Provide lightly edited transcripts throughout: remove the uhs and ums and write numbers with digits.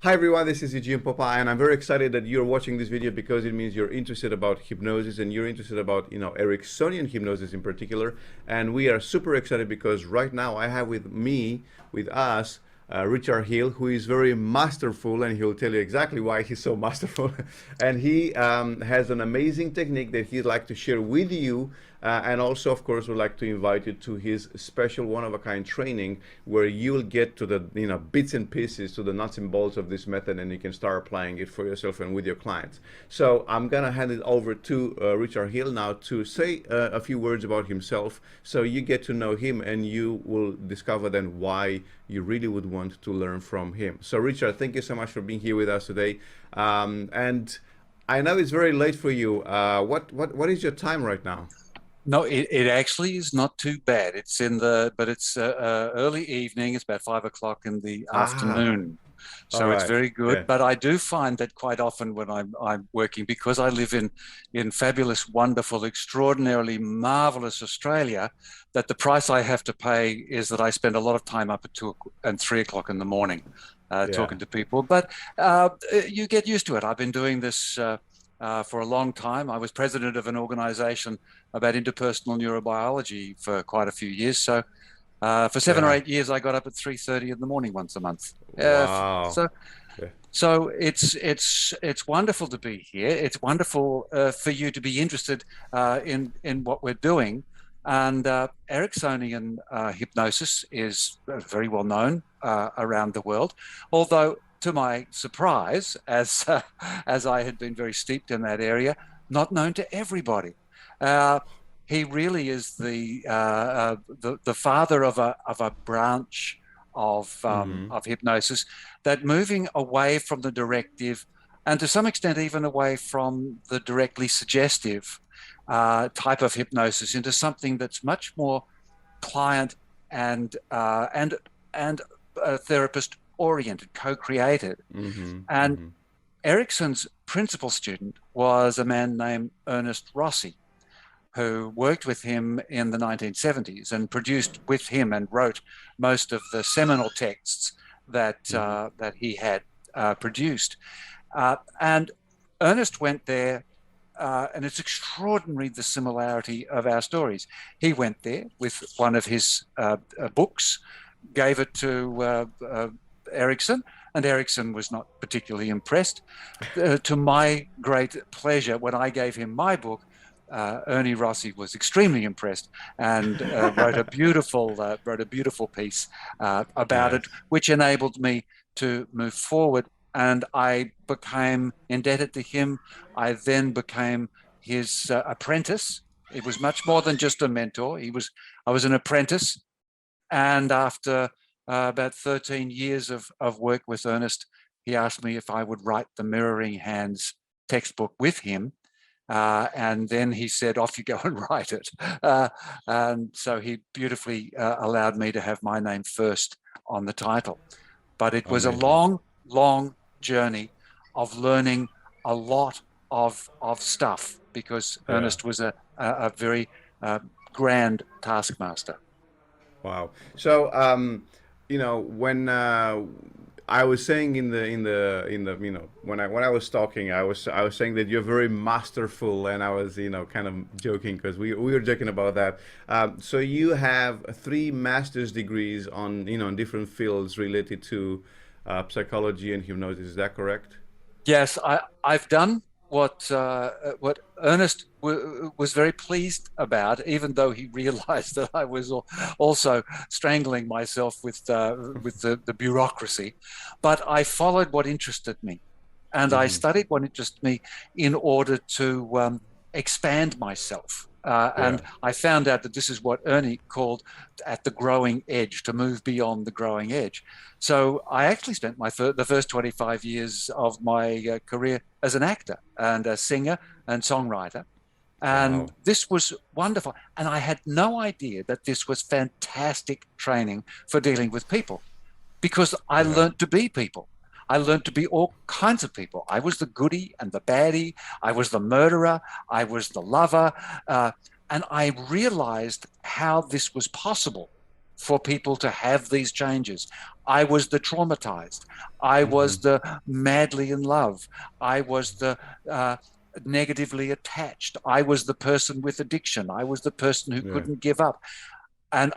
Hi everyone, this is Eugene Popa, and I'm very excited that you're watching this video because it means you're interested about hypnosis and you're interested about, Ericksonian hypnosis in particular. And we are super excited because right now I have with us, Richard Hill, who is very masterful, and he'll tell you exactly why he's so masterful. And he has an amazing technique that he'd like to share with you, and also, of course, would like to invite you to his special one-of-a-kind training where you'll get to the bits and pieces, to the nuts and bolts of this method, and you can start applying it for yourself and with your clients. So I'm gonna hand it over to Richard Hill now to say a few words about himself, so you get to know him and you will discover then why you really would want to learn from him. So Richard, thank you so much for being here with us today. And I know it's very late for you. What is your time right now? No, it actually is not too bad. It's it's early evening. It's about 5 o'clock in the afternoon. So it's very good. Yeah. But I do find that quite often when I'm working, because I live in fabulous, wonderful, extraordinarily marvelous Australia, that the price I have to pay is that I spend a lot of time up at 2 and 3 o'clock in the morning talking to people. But you get used to it. I've been doing this for a long time. I was president of an organization about interpersonal neurobiology for quite a few years. So for 7 or 8 years, I got up at 3:30 in the morning once a month. Wow. So it's wonderful to be here. It's wonderful for you to be interested in what we're doing. And Ericksonian hypnosis is very well known around the world, although to my surprise, as I had been very steeped in that area, not known to everybody. He really is the father of a branch of hypnosis, that moving away from the directive, and to some extent even away from the directly suggestive type of hypnosis, into something that's much more client and therapist oriented, co-created. Erickson's principal student was a man named Ernest Rossi, who worked with him in the 1970s and produced with him and wrote most of the seminal texts that he had produced. And Ernest went there, and it's extraordinary, the similarity of our stories. He went there with one of his books, gave it to Erickson, and Erickson was not particularly impressed. To my great pleasure, when I gave him my book, Ernie Rossi was extremely impressed and wrote a beautiful piece about it, which enabled me to move forward. And I became indebted to him. I then became his apprentice. It was much more than just a mentor. I was an apprentice, and after about 13 years of work with Ernest, he asked me if I would write the Mirroring Hands textbook with him. And then he said, off you go and write it. And so he beautifully allowed me to have my name first on the title. But it was a long, long journey of learning a lot of stuff, because Ernest was a very grand taskmaster. Wow. So, when I was saying when I was talking, I was saying that you're very masterful, and I was kind of joking because we were joking about that. So you have 3 master's degrees on in different fields related to psychology and hypnosis. Is that correct? Yes, I've done what Ernest was very pleased about, even though he realized that I was also strangling myself with the bureaucracy. But I followed what interested me, and I studied what interested me in order to expand myself. And I found out that this is what Ernie called at the growing edge, to move beyond the growing edge. So I actually spent the first 25 years of my career as an actor and a singer and songwriter. And this was wonderful. And I had no idea that this was fantastic training for dealing with people, because I learned to be people. I learned to be all kinds of people. I was the goodie and the baddie. I was the murderer. I was the lover. And I realized how this was possible for people to have these changes. I was the traumatized. I was the madly in love. I was the negatively attached. I was the person with addiction. I was the person who couldn't give up. And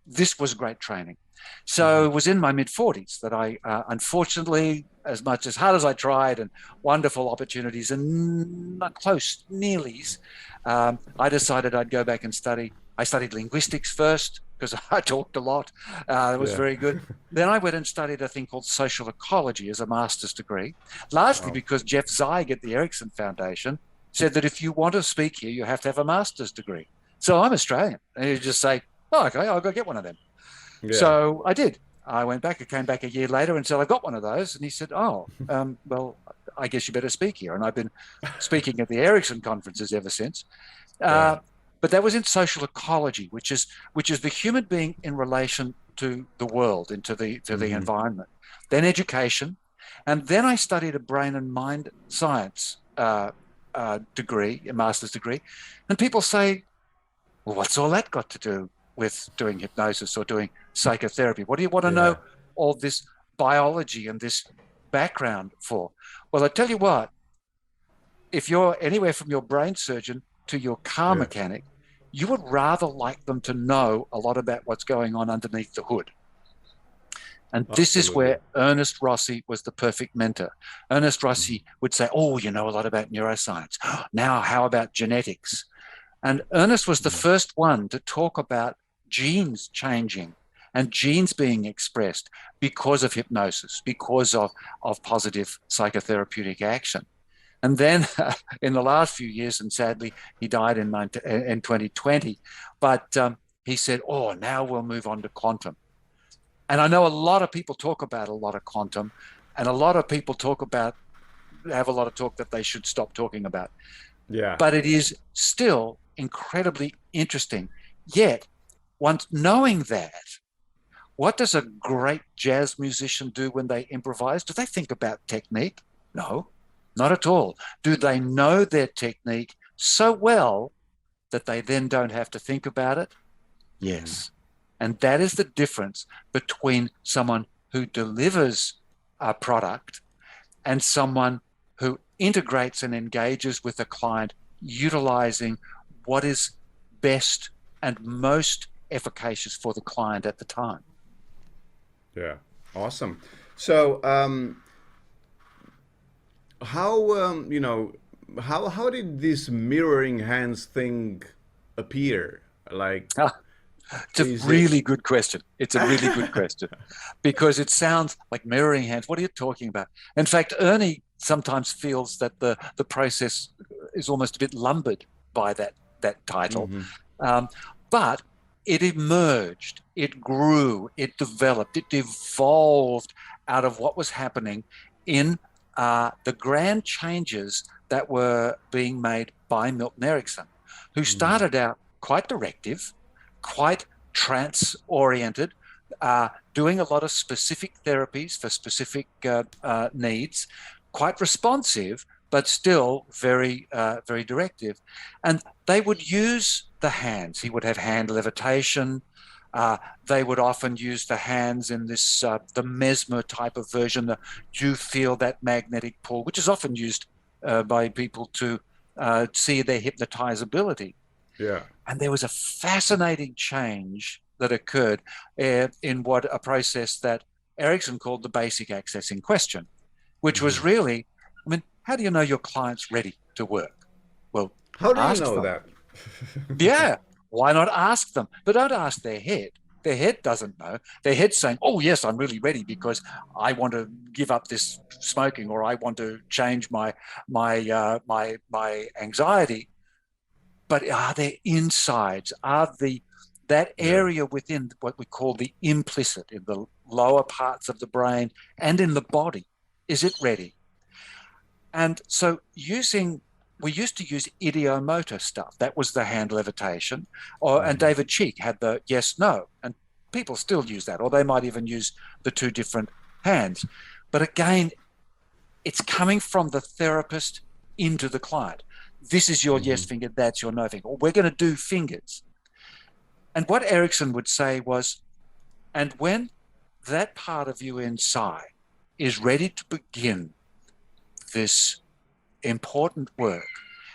this was great training. So it was in my mid-40s that I, unfortunately, as much as hard as I tried and wonderful opportunities and close nearlies, I decided I'd go back and study. I studied linguistics first because I talked a lot. It was very good. Then I went and studied a thing called social ecology as a master's degree, largely because Jeff Zeig at the Erickson Foundation said that if you want to speak here, you have to have a master's degree. So I'm Australian. And you just say, oh, okay, I'll go get one of them. Yeah. So I did. I went back. I came back a year later and said, I got one of those. And he said, oh, well, I guess you better speak here. And I've been speaking at the Erickson conferences ever since. But that was in social ecology, which is the human being in relation to the world, into the environment. Then education. And then I studied a brain and mind science degree, a master's degree. And people say, well, what's all that got to do with doing hypnosis or doing psychotherapy? What do you want to know all this biology and this background for? Well, I tell you what, if you're anywhere from your brain surgeon to your car mechanic, you would rather like them to know a lot about what's going on underneath the hood. And this is where Ernest Rossi was the perfect mentor. Ernest Rossi would say, oh, you know a lot about neuroscience. Now, how about genetics? And Ernest was the first one to talk about genes changing and genes being expressed because of hypnosis, because of positive psychotherapeutic action. And then in the last few years, and sadly, he died in 2020, but he said, oh, now we'll move on to quantum. And I know a lot of people talk about a lot of quantum, and a lot of people have a lot of talk that they should stop talking about. Yeah. But it is still incredibly interesting. Yet, once knowing that, what does a great jazz musician do when they improvise? Do they think about technique? No, not at all. Do they know their technique so well that they then don't have to think about it? Yes. And that is the difference between someone who delivers a product and someone who integrates and engages with a client utilizing what is best and most efficacious for the client at the time. Yeah, awesome. So how did this mirroring hands thing appear? Like, it's a really good question. It's a really good question because it sounds like mirroring hands. What are you talking about? In fact, Ernie sometimes feels that the process is almost a bit lumbered by that title. But it emerged, it grew, it developed, it evolved out of what was happening in the grand changes that were being made by Milton Erickson, who started out quite directive, quite trance-oriented, doing a lot of specific therapies for specific needs, quite responsive, but still very, very directive. And they would use the hands. He would have hand levitation. They would often use the hands in this, the mesmer type of version. You feel that magnetic pull, which is often used by people to see their hypnotizability. Yeah. And there was a fascinating change that occurred in what a process that Erickson called the basic accessing question, which was really, I mean, how do you know your client's ready to work? Well, how do you know that? Yeah, why not ask them? But don't ask their head. Their head doesn't know. Their head's saying, oh, yes, I'm really ready because I want to give up this smoking, or I want to change my anxiety. But are their insides, that area within what we call the implicit, in the lower parts of the brain and in the body, is it ready? And so we used to use ideomotor stuff. That was the hand levitation. And David Cheek had the yes, no. And people still use that, or they might even use the two different hands. But again, it's coming from the therapist into the client. This is your yes finger, that's your no finger. Or we're going to do fingers. And what Erickson would say was, And when that part of you inside is ready to begin this important work,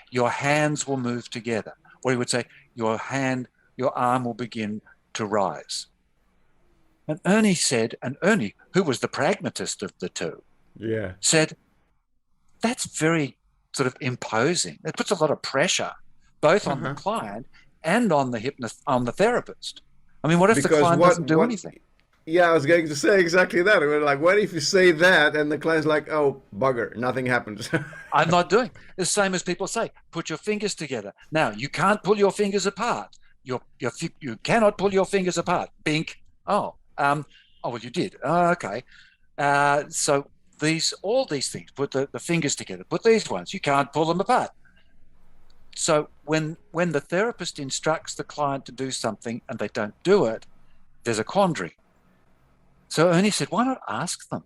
your hands will move together. Or he would say, your arm will begin to rise. And Ernie said, and Ernie, who was the pragmatist of the two, said, that's very sort of imposing. It puts a lot of pressure both on the client and on the therapist. I mean, what if the client doesn't do anything? Yeah, I was going to say exactly that. We're like, what if you say that and the client's like, oh, bugger, nothing happens. I'm not doing. The same as people say, put your fingers together. Now, you can't pull your fingers apart. You cannot pull your fingers apart. Bink. Oh, well, you did. Oh, okay. So all these things, put the fingers together, put these ones, you can't pull them apart. So when the therapist instructs the client to do something and they don't do it, there's a quandary. So Ernie said, why not ask them?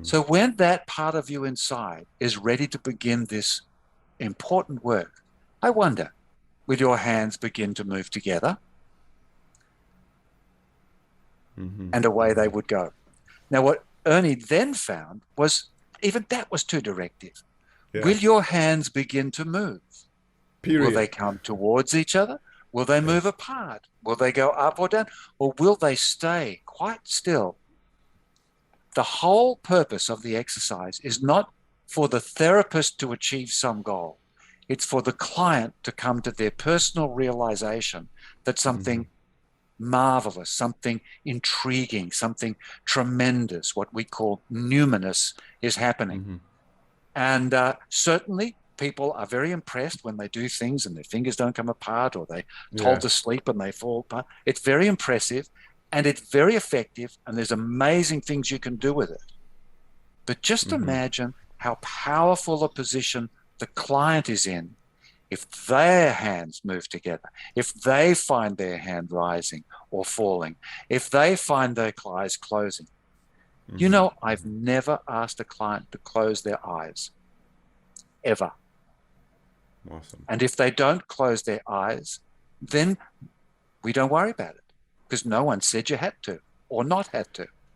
So when that part of you inside is ready to begin this important work, I wonder, will your hands begin to move together? And away they would go. Now, what Ernie then found was even that was too directive. Yeah. Will your hands begin to move? Period. Will they come towards each other? Will they move apart? Will they go up or down? Or will they stay quite still? The whole purpose of the exercise is not for the therapist to achieve some goal. It's for the client to come to their personal realization that something marvelous, something intriguing, something tremendous, what we call numinous, is happening. And certainly people are very impressed when they do things and their fingers don't come apart, or they told to sleep and they fall apart. It's very impressive and it's very effective, and there's amazing things you can do with it. But just imagine how powerful a position the client is in if their hands move together, if they find their hand rising or falling, if they find their eyes closing. You know, I've never asked a client to close their eyes, ever. Awesome. And if they don't close their eyes, then we don't worry about it, because no one said you had to or not had to.